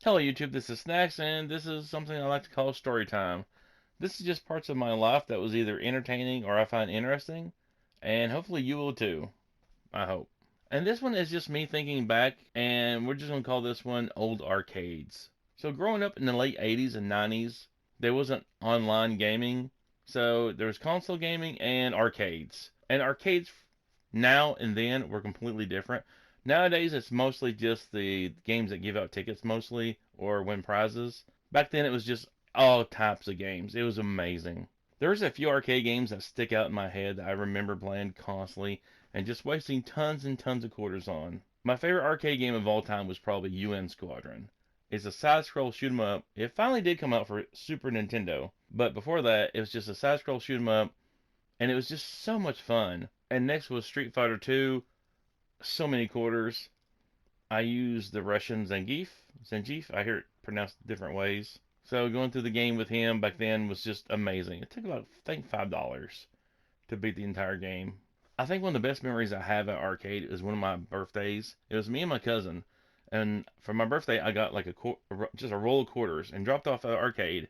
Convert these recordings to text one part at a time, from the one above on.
Hello YouTube, this is Snacks, and this is something I like to call story time. This is just parts of my life that was either entertaining or I find interesting, and hopefully you will too, I hope. And this one is just me thinking back, and we're just going to call this one Old Arcades. So growing up in the late 80s and 90s, there wasn't online gaming, so there was console gaming and arcades. And arcades now and then were completely different. Nowadays, it's mostly just the games that give out tickets, mostly, or win prizes. Back then, it was just all types of games. It was amazing. There's a few arcade games that stick out in my head that I remember playing constantly and just wasting tons and tons of quarters on. My favorite arcade game of all time was probably UN Squadron. It's a side-scroll shoot 'em up. It finally did come out for Super Nintendo, but before that, it was just a side-scroll shoot 'em up, and it was just so much fun. And next was Street Fighter 2. So many quarters. I used the Russian Zangief. I hear it pronounced different ways. So going through the game with him back then was just amazing. It took about, I think, $5 to beat the entire game. I think one of the best memories I have at arcade is one of my birthdays. It was me and my cousin, and for my birthday I got like just a roll of quarters and dropped off at arcade,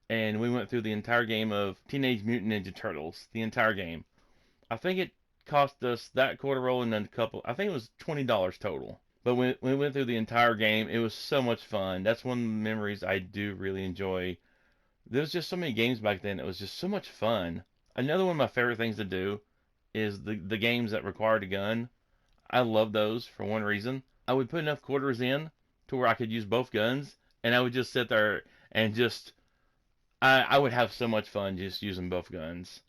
and we went through the entire game of Teenage Mutant Ninja Turtles, the entire game. I think it cost us that quarter roll and then a couple. I think it was $20 total. But when we went through the entire game, it was so much fun. That's one of the memories I do really enjoy. There was just so many games back then. It was just so much fun. Another one of my favorite things to do is the games that required a gun. I love those for one reason. I would put enough quarters in to where I could use both guns, and I would just sit there and just I would have so much fun just using both guns.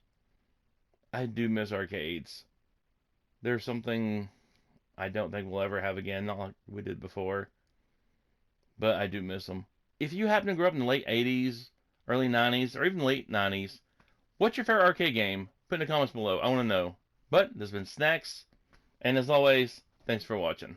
I do miss arcades. There's something I don't think we'll ever have again, not like we did before, but I do miss them. If you happen to grow up in the late 80s, early 90s, or even late 90s, what's your favorite arcade game? Put in the comments below. I want to know. But this has been Snacks, and as always, thanks for watching.